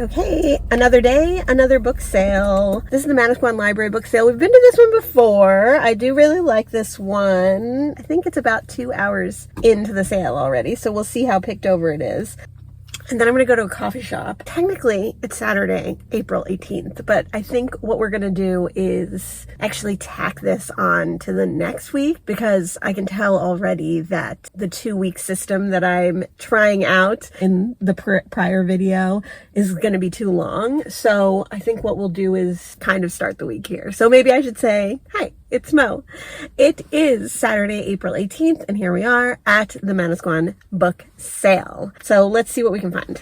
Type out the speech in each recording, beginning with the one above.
Okay, another day, another book sale. This is the Mcdowell Library book sale. We've been to this one before. I do really like this one. I think it's about 2 hours into the sale already, so we'll see how picked over it is. And then I'm going to go to a coffee shop. Technically, it's Saturday, April 18th, but I think what we're going to do is actually tack this on to the next week because I can tell already that the 2-week system that I'm trying out in the prior video is going to be too long. So I think what we'll do is kind of start the week here. So maybe I should say, hi, it's Mo. It is Saturday, April 18th, and here we are at the Mcdowell book sale. So let's see what we can find.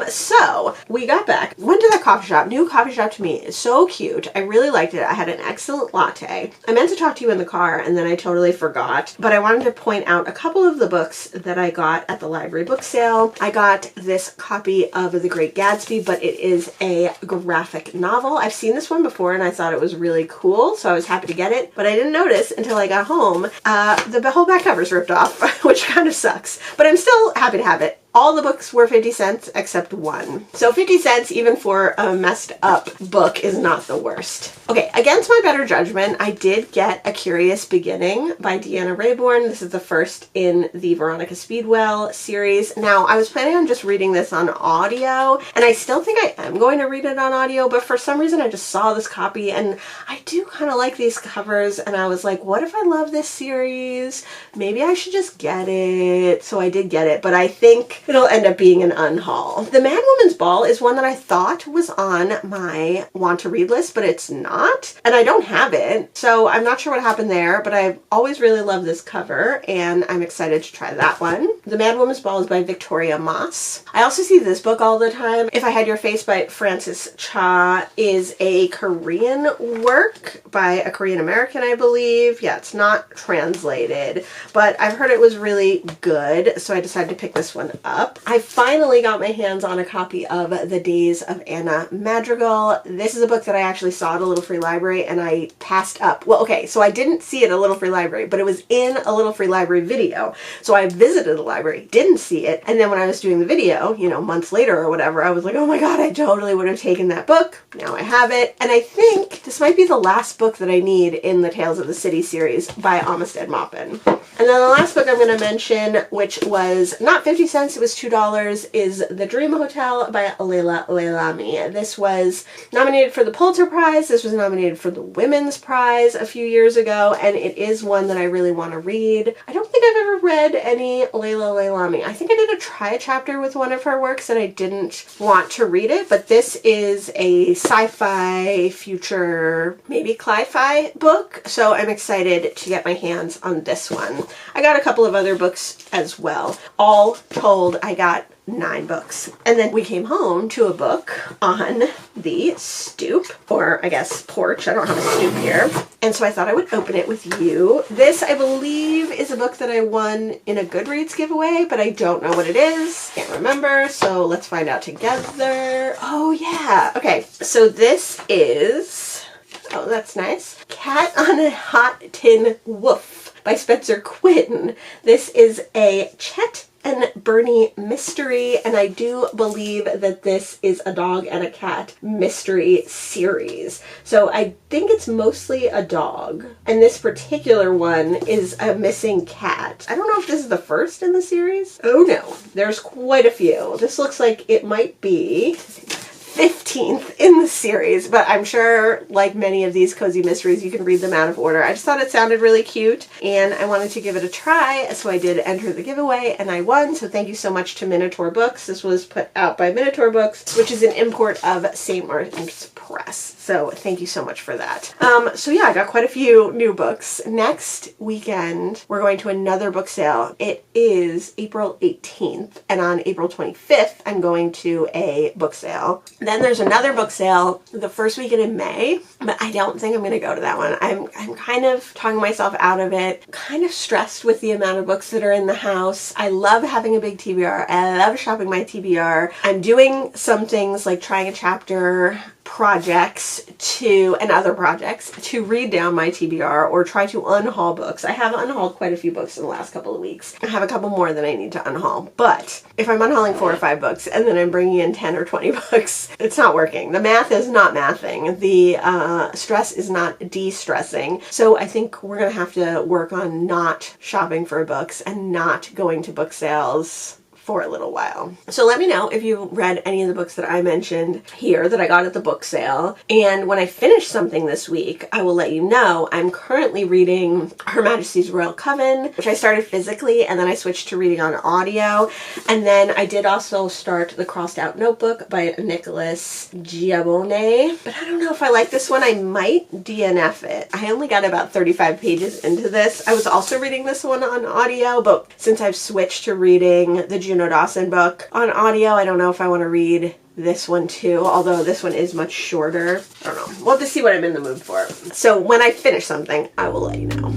So we got back, went to that coffee shop. New coffee shop to me is so cute. I really liked it. I had an excellent latte. I meant to talk to you in the car and then I totally forgot, but I wanted to point out a couple of the books that I got at the library book sale. I got this copy of The Great Gatsby, but it is a graphic novel. I've seen this one before and I thought it was really cool, so I was happy to get it, but I didn't notice until I got home the whole back cover's ripped off, which kind of sucks, but I'm still happy to have it. All the books were 50 cents except one. So 50 cents even for a messed up book is not the worst. Okay, against my better judgment, I did get A Curious Beginning by Deanna Raybourn. This is the first in the Veronica Speedwell series. Now, I was planning on just reading this on audio, and I still think I am going to read it on audio, but for some reason I just saw this copy, and I do kind of like these covers, and I was like, what if I love this series? Maybe I should just get it. So I did get it, but I think it'll end up being an unhaul. The Mad Woman's Ball is one that I thought was on my want to read list, but it's not, and I don't have it, so I'm not sure what happened there, but I've always really loved this cover, and I'm excited to try that one. The Mad Woman's Ball is by Victoria Moss. I also see this book all the time. If I Had Your Face by Frances Cha is a Korean work by a Korean American, I believe. Yeah, it's not translated, but I've heard it was really good, so I decided to pick this one up. I finally got my hands on a copy of The Days of Anna Madrigal. This is a book that I actually saw at a Little Free Library and I passed up. Well, okay, so I didn't see it at a Little Free Library, but it was in a Little Free Library video. So I visited the library, didn't see it, and then when I was doing the video, you know, months later or whatever, I was like, oh my god, I totally would have taken that book. Now I have it, and I think this might be the last book that I need in the Tales of the City series by Amistad Maupin. And then the last book I'm going to mention, which was not 50 cents, it was $2, is The Dream Hotel by Leila Leilami. This was nominated for the Pulitzer Prize. This was nominated for the Women's Prize a few years ago, and it is one that I really want to read. I don't think I've ever read any Leila Leilami. I think I did try a chapter with one of her works and I didn't want to read it, but this is a sci-fi, future, maybe cli-fi book, so I'm excited to get my hands on this one. I got a couple of other books as well. All told, I got 9 books. And then we came home to a book on the stoop, or I guess porch. I don't have a stoop here. And so I thought I would open it with you. This, I believe, is a book that I won in a Goodreads giveaway, but I don't know what it is. Can't remember. So let's find out together. Oh yeah. Okay. So this is, oh, that's nice. Cat on a Hot Tin Woof by Spencer Quinn. This is a Chet and Bernie mystery, and I do believe that this is a dog and a cat mystery series. So I think it's mostly a dog, and this particular one is a missing cat. I don't know if this is the first in the series. Oh no, there's quite a few. This looks like it might be 15th in the series, but I'm sure, like many of these cozy mysteries, you can read them out of order. I just thought it sounded really cute, and I wanted to give it a try, so I did enter the giveaway, and I won, so thank you so much to Minotaur Books. This was put out by Minotaur Books, which is an import of St. Martin's Press, so thank you so much for that. So yeah, I got quite a few new books. Next weekend, we're going to another book sale. It is April 18th, and on April 25th, I'm going to a book sale. Then there's another book sale the first weekend in May, but I don't think I'm going to go to that one. I'm kind of talking myself out of it, kind of stressed with the amount of books that are in the house. I love having a big TBR. I love shopping my TBR. I'm doing some things like trying a chapter projects and other projects to read down my TBR or try to unhaul books. I have unhauled quite a few books in the last couple of weeks. I have a couple more that I need to unhaul, but if I'm unhauling 4 or 5 books and then I'm bringing in 10 or 20 books, it's not working. The math is not mathing. The stress is not de-stressing. So I think we're going to have to work on not shopping for books and not going to book sales for a little while. So let me know if you read any of the books that I mentioned here that I got at the book sale. And when I finish something this week, I will let you know. I'm currently reading Her Majesty's Royal Coven, which I started physically, and then I switched to reading on audio. And then I did also start The Crossed Out Notebook by Nicolás Giacobone. But I don't know if I like this one. I might DNF it. I only got about 35 pages into this. I was also reading this one on audio, but since I've switched to reading the Juno Dawson book on audio, I don't know if I want to read this one too, although this one is much shorter. I don't know. We'll have to see what I'm in the mood for. So when I finish something, I will let you know.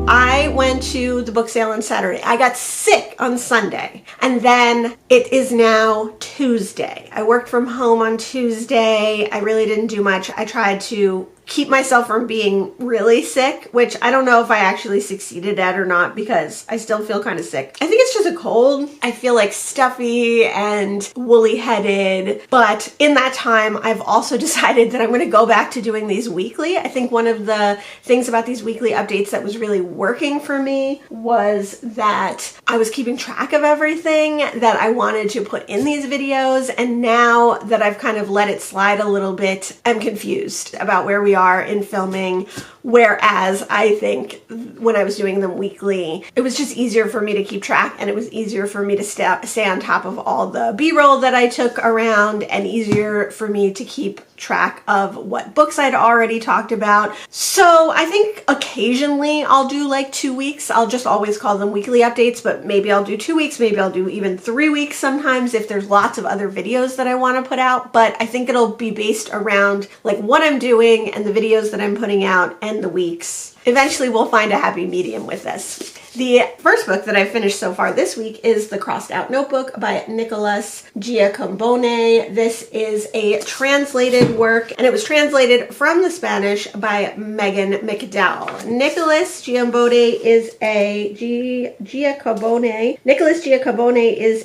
I went to the book sale on Saturday. I got sick on Sunday, and then it is now Tuesday. I worked from home on Tuesday. I really didn't do much. I tried to keep myself from being really sick, which I don't know if I actually succeeded at or not because I still feel kind of sick. I think it's just a cold. I feel like stuffy and woolly headed, but in that time I've also decided that I'm going to go back to doing these weekly. I think one of the things about these weekly updates that was really working for me was that I was keeping track of everything that I wanted to put in these videos, and now that I've kind of let it slide a little bit, I'm confused about where we are in filming, whereas I think when I was doing them weekly, it was just easier for me to keep track, and it was easier for me to stay on top of all the B-roll that I took around, and easier for me to keep track of what books I'd already talked about. So I think occasionally I'll do like 2 weeks. I'll just always call them weekly updates, but maybe I'll do 2 weeks, maybe I'll do even 3 weeks sometimes if there's lots of other videos that I want to put out. But I think it'll be based around like what I'm doing and the videos that I'm putting out and the weeks. Eventually we'll find a happy medium with this. The first book that I've finished so far this week is The Crossed Out Notebook by Nicolás Giacobone. This is a translated work, and it was translated from the Spanish by Megan Mcdowell. Nicolás Giacobone is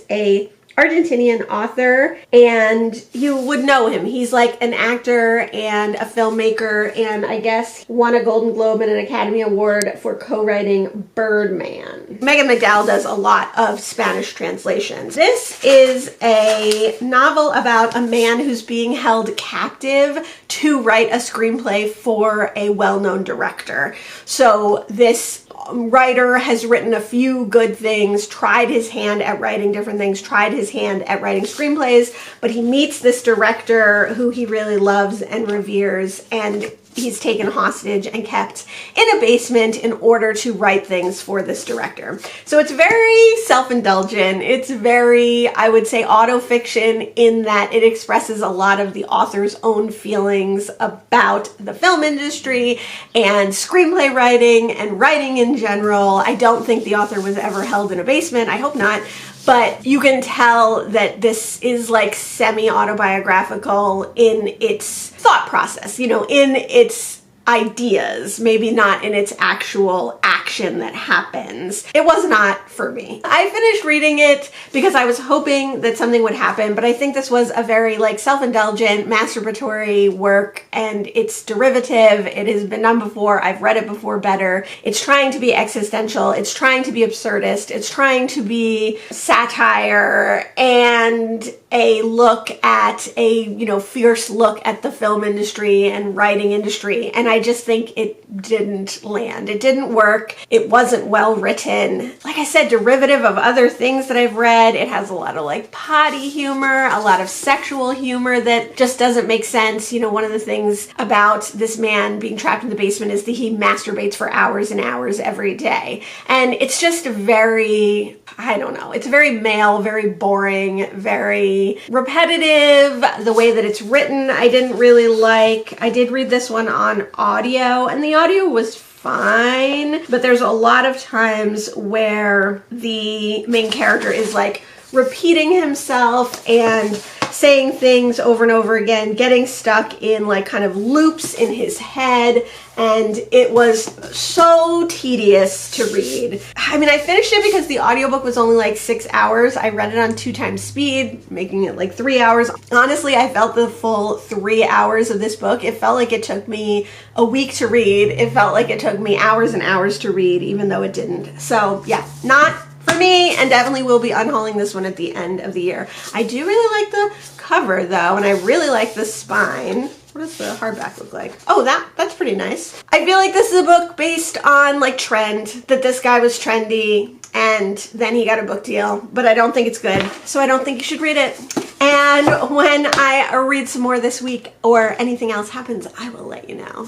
a Argentinian author, and you would know him. He's like an actor and a filmmaker, and I guess won a Golden Globe and an Academy Award for co-writing Birdman. Megan Mcdowell does a lot of Spanish translations. This is a novel about a man who's being held captive to write a screenplay for a well-known director. So this writer has written a few good things, tried his hand at writing different things, tried his hand at writing screenplays, but he meets this director who he really loves and reveres, and he's taken hostage and kept in a basement in order to write things for this director. So it's very self-indulgent. It's very, I would say, autofiction in that it expresses a lot of the author's own feelings about the film industry and screenplay writing and writing in general. I don't think the author was ever held in a basement. I hope not. But you can tell that this is like semi-autobiographical in its thought process, you know, in its ideas, maybe not in its actual action that happens. It was not for me. I finished reading it because I was hoping that something would happen, but I think this was a very like self-indulgent, masturbatory work, and it's derivative. It has been done before. I've read it before better. It's trying to be existential. It's trying to be absurdist. It's trying to be satire and a look at fierce look at the film industry and writing industry. And I just think it didn't land. It didn't work. It wasn't well written. Like I said, derivative of other things that I've read. It has a lot of like potty humor, a lot of sexual humor that just doesn't make sense. You know, one of the things about this man being trapped in the basement is that he masturbates for hours and hours every day. And it's just very, I don't know, it's very male, very boring, very repetitive. The way that it's written, I didn't really like. I did read this one on audio, and the audio was fine, but there's a lot of times where the main character is like repeating himself and saying things over and over again, getting stuck in like kind of loops in his head, and it was so tedious to read. I mean, I finished it because the audiobook was only like 6 hours. I read it on 2 times speed, making it like 3 hours. Honestly, I felt the full 3 hours of this book. It felt like it took me a week to read. It felt like it took me hours and hours to read, even though it didn't. So yeah, not for me, and definitely will be unhauling this one at the end of the year. I do really like the cover though, and I really like the spine. What does the hardback look like? Oh, that's pretty nice. I feel like this is a book based on like trend, that this guy was trendy and then he got a book deal, but I don't think it's good, so I don't think you should read it. And when I read some more this week or anything else happens, I will let you know.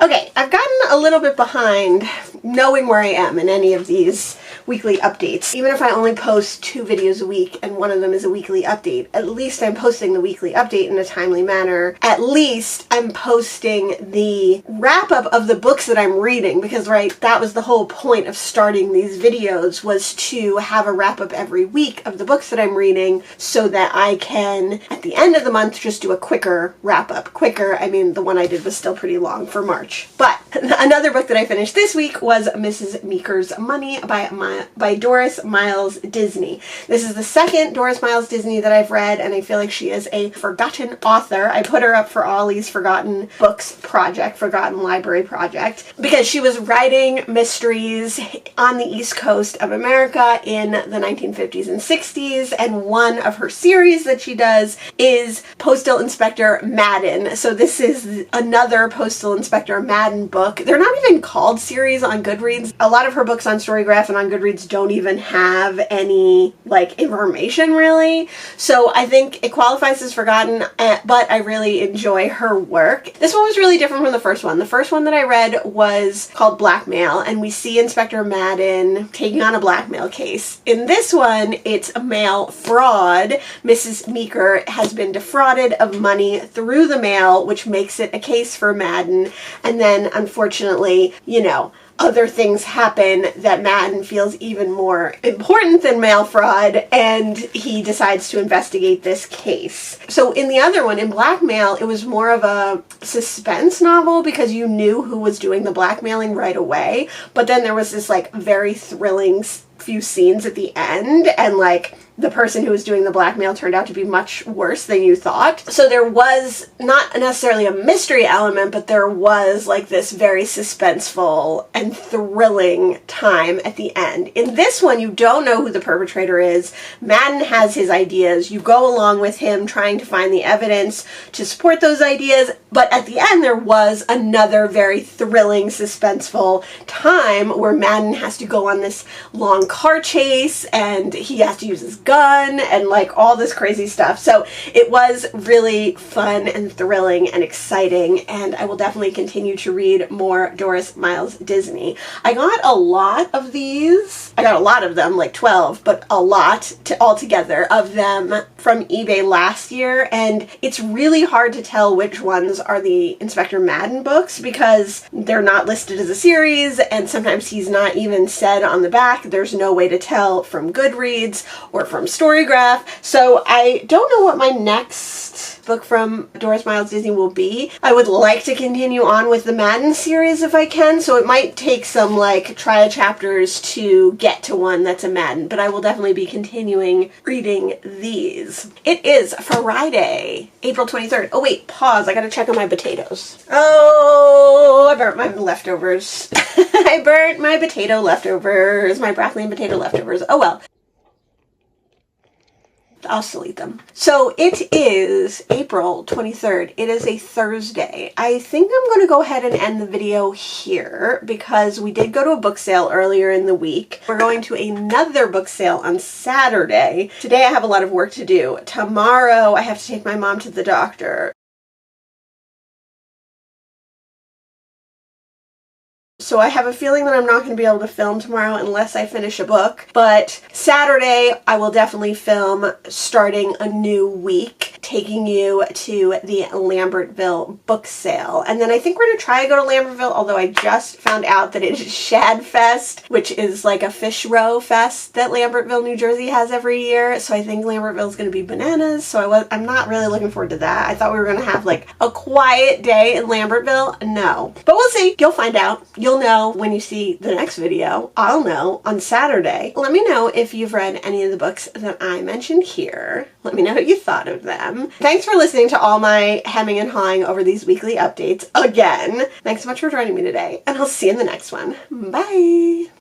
Okay, I've gotten a little bit behind knowing where I am in any of these weekly updates. Even if I only post 2 videos a week and one of them is a weekly update, at least I'm posting the weekly update in a timely manner. At least I'm posting the wrap-up of the books that I'm reading, because right, that was the whole point of starting these videos, was to have a wrap-up every week of the books that I'm reading so that I can, at the end of the month, just do a quicker wrap-up. Quicker, I mean, the one I did was still pretty long for March. But another book that I finished this week was Mrs. Meeker's Money by Doris Miles Disney. This is the second Doris Miles Disney that I've read, and I feel like she is a forgotten author. I put her up for Ollie's Forgotten Books project, Forgotten Library project, because she was writing mysteries on the East Coast of America in the 1950s and 60s, and one of her series that she does is Postal Inspector Madden. So this is another Postal Inspector Madden book. They're not even called series on Goodreads. A lot of her books on Storygraph and on Goodreads don't even have any like information really. So I think it qualifies as forgotten, but I really enjoy her work. This one was really different from the first one. The first one that I read was called Blackmail, and we see Inspector Madden taking on a blackmail case. In this one, it's a mail fraud. Mrs. Meeker has been defrauded of money through the mail, which makes it a case for Madden. And then, unfortunately, you know, other things happen that Madden feels even more important than mail fraud, and he decides to investigate this case. So in the other one, in Blackmail, it was more of a suspense novel because you knew who was doing the blackmailing right away, but then there was this like very thrilling few scenes at the end, and like the person who was doing the blackmail turned out to be much worse than you thought. So there was not necessarily a mystery element, but there was like this very suspenseful and thrilling time at the end. In this one, you don't know who the perpetrator is. Madden has his ideas. You go along with him trying to find the evidence to support those ideas, but at the end there was another very thrilling, suspenseful time where Madden has to go on this long car chase, and he has to use his gun and like all this crazy stuff. So it was really fun and thrilling and exciting, and I will definitely continue to read more Doris Miles Disney. I got a lot of these. I got a lot of them, like 12, but a lot altogether of them from eBay last year, and it's really hard to tell which ones are the Inspector Madden books because they're not listed as a series, and sometimes he's not even said on the back. There's no way to tell from Goodreads or from Storygraph. So I don't know what my next book from Doris Miles Disney will be. I would like to continue on with the Madden series if I can, so it might take some like try chapters to get to one that's a Madden, but I will definitely be continuing reading these. It is Friday, April 23rd. Oh wait, pause. I gotta check on my potatoes. Oh, I burnt my leftovers. I burnt my potato leftovers, my broccoli and potato leftovers. Oh well. I'll still eat them. So it is April 23rd. It is a Thursday. I think I'm going to go ahead and end the video here because we did go to a book sale earlier in the week. We're going to another book sale on Saturday. Today I have a lot of work to do. Tomorrow I have to take my mom to the doctor. So I have a feeling that I'm not going to be able to film tomorrow unless I finish a book. But Saturday, I will definitely film starting a new week, taking you to the Lambertville book sale. And then I think we're going to try to go to Lambertville, although I just found out that it is Shad Fest, which is like a fish roe fest that Lambertville, New Jersey has every year. So I think Lambertville is going to be bananas. So I'm not really looking forward to that. I thought we were going to have like a quiet day in Lambertville. No. But we'll see. You'll find out. You'll know when you see the next video. I'll know on Saturday. Let me know if you've read any of the books that I mentioned here. Let me know what you thought of them. Thanks for listening to all my hemming and hawing over these weekly updates again. Thanks so much for joining me today, and I'll see you in the next one. Bye!